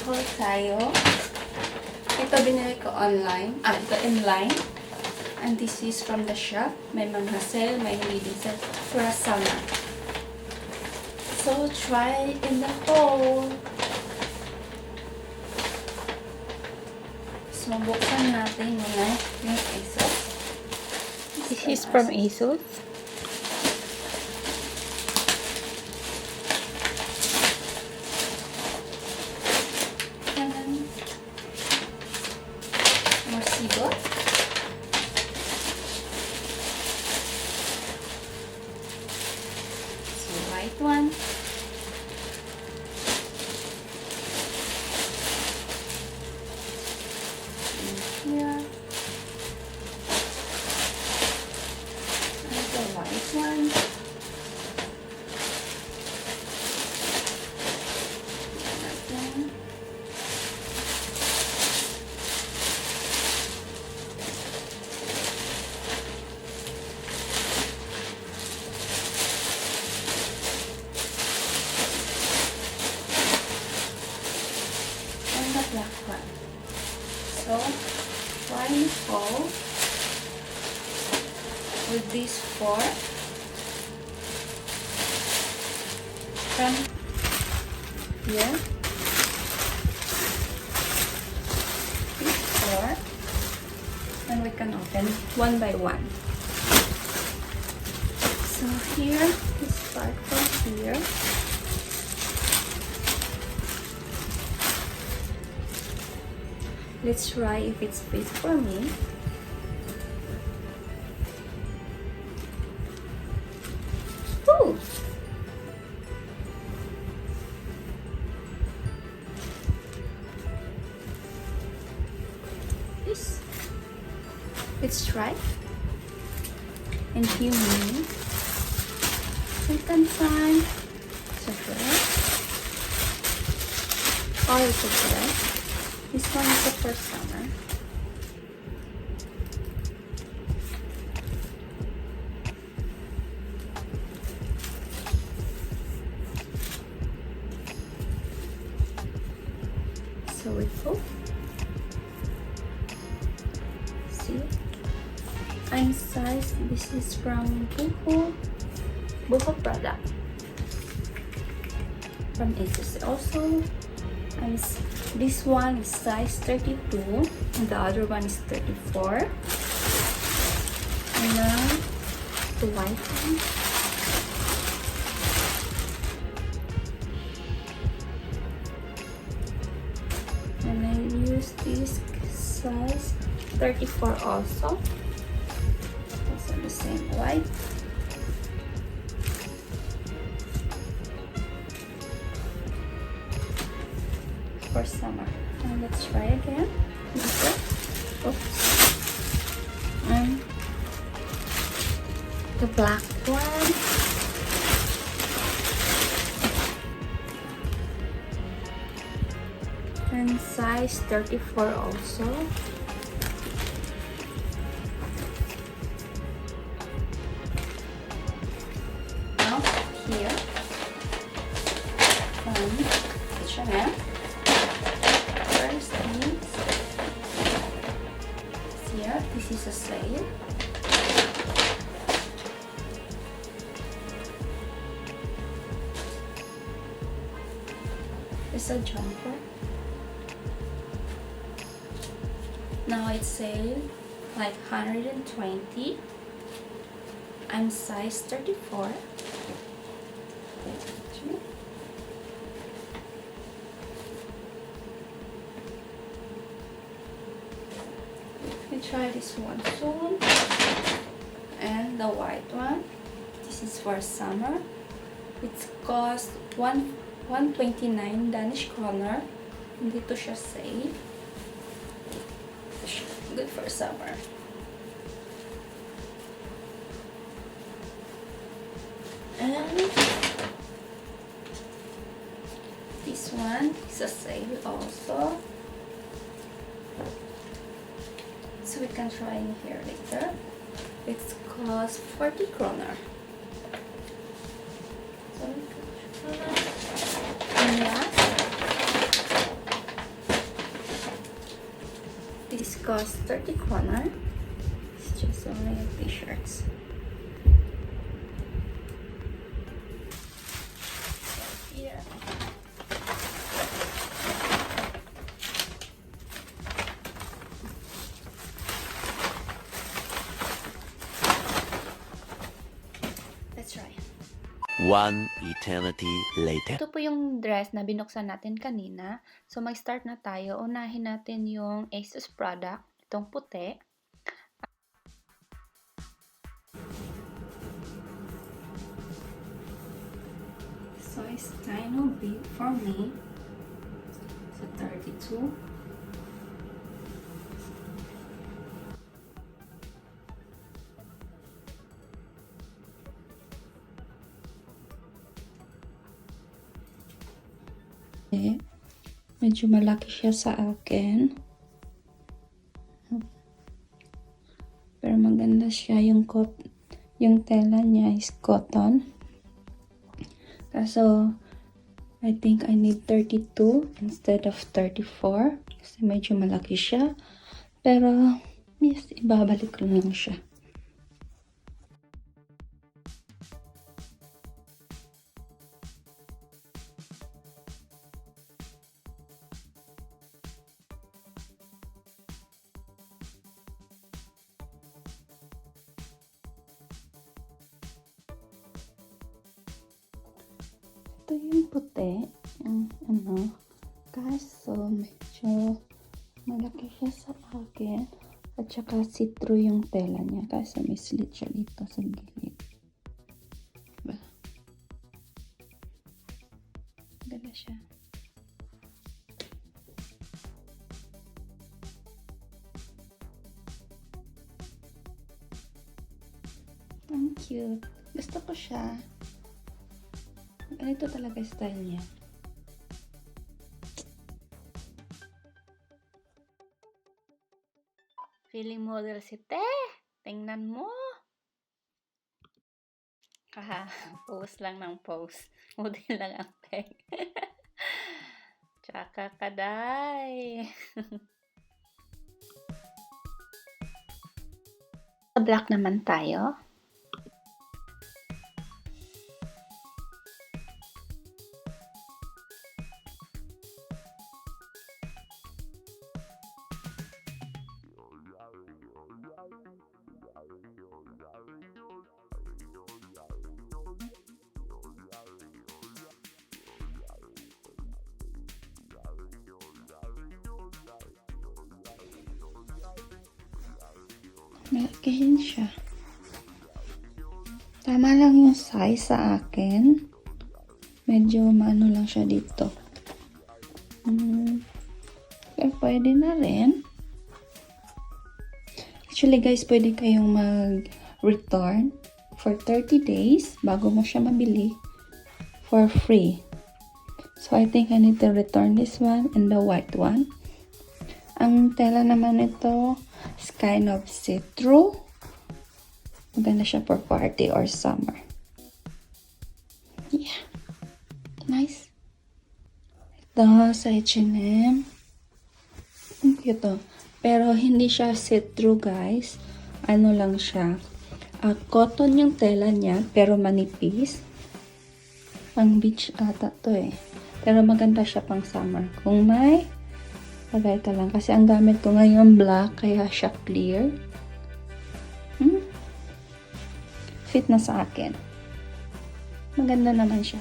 haul tayo. Ito binili ko online. Ito inline. And this is from the shop. May mga sale, may hindi sale. For a summer. So, try in the haul. So, buksan natin muna yung ASOS. This is from ASOS. And more sigot. So, white one. Here. And the white one. Again. And the black one. So, one hole with these four from here. These four, and we can open one by one. So here, we start from here. Let's try if it's fit for me. Ooh! This. Let's try. And here me. Second time. It's a dress. Oh, it's a dress. This one is for summer. So we go. See? I'm size. This is from Buho product. From ASOS also. This one is size 32 and the other one is 34. And now the white one. And I use this size 34 also. Also the same white. For summer. And let's try again. Oops. And the black one. And size 34 also. Now here. H&M. Here, this is a sale. It's a jumper. Now it's sale like 120. I'm size 34. We try this one soon. And the white one. This is for summer. It's cost 129 Danish kroner. Dito siya sale. Good for summer. And this one is a sale also. So we can try in here later. It's cost 40 kroner. So we can try. And last, cost 30 kroner. It's just only t-shirts. Here. Let's try. One eternity later. Ito po yung dress na binuksan natin kanina. So, mag-start na tayo. Unahin natin yung ASOS product. Itong puti. So it's kind of big for me. It's a 32. Medyo malaki siya sa akin. Pero maganda siya yung tela niya is cotton. Kaso I think I need 32 instead of 34 kasi medyo malaki siya. Pero yes, ibabalik ko lang siya. Ito yung puti, yung kaso medyo malaki siya sa akin at saka see-through yung tela niya kasi may slit siya dito sa gilid. Diba? Ganda siya. Ang cute. Gusto ko siya. Ganito talaga style niya. Feeling model si Te. Tingnan mo. Pose lang ng pose. Model lang ang peg. Tsaka kaday. Sa black naman tayo. Malakihin siya. Tama lang yung size sa akin. Medyo maano lang siya dito. Pero pwede na rin. Actually guys, pwede kayong mag-return for 30 days bago mo siya mabili for free. So I think I need to return this one and the white one. Ang tela naman ito is kind of see-through. Maganda siya for party or summer. Yeah. Nice. Ito sa H&M. Ang cute to. Pero hindi siya see-through guys. Ano lang siya. Cotton yung tela niya pero manipis. Pang beach ata to eh. Pero maganda siya pang summer. Kung may lagay ka lang. Kasi ang gamit ko ngayon black, kaya siya clear. Fit na sa akin. Maganda naman siya.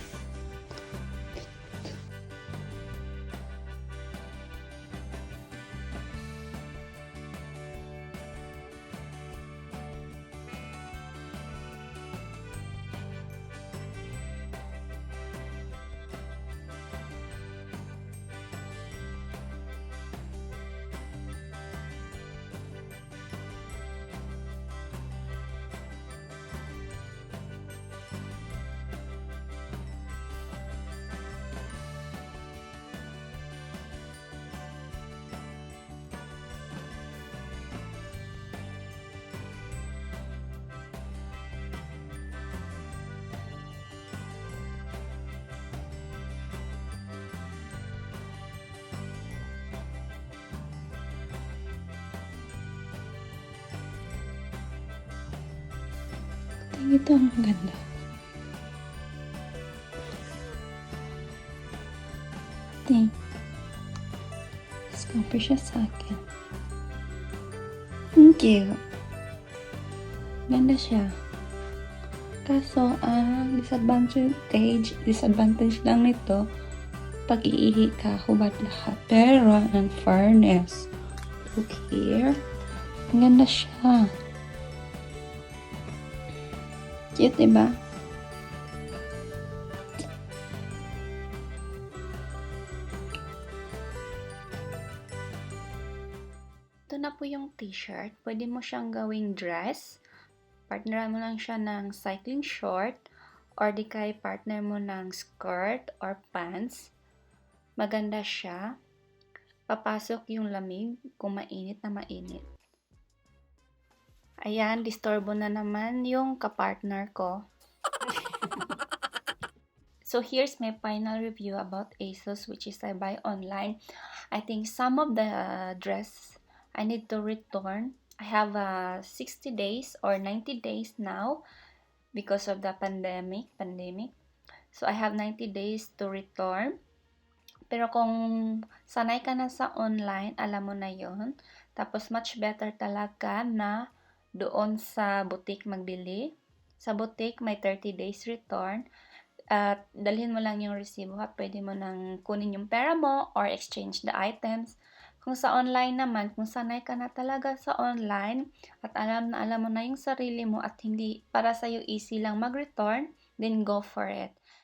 Ito ang ganda. Ting. Scamper siya sa akin. Thank you. Ganda siya. Kaso, ang disadvantage lang nito, pag iihi ka, hubad lahat. Pero, ang fairness, look here. Ang ganda siya. Cute, diba? Ito na po yung t-shirt. Pwede mo siyang gawing dress. Partneran mo lang siya ng cycling short or di kay partner mo ng skirt or pants. Maganda siya. Papasok yung lamig kung mainit na mainit. Ayan, disturbo na naman yung kapartner ko. So here's my final review about ASOS, which is I buy online. I think some of the dress I need to return. I have 60 days or 90 days now because of the pandemic. So I have 90 days to return. Pero kung sanay ka na sa online, alam mo na yon. Tapos much better talaga na doon sa boutique magbili. Sa boutique may 30 days return. At dalhin mo lang yung resibo at pwede mo nang kunin yung pera mo or exchange the items. Kung sa online naman, kung sanay ka na talaga sa online at alam mo na yung sarili mo at hindi para sa'yo easy lang mag-return, then go for it.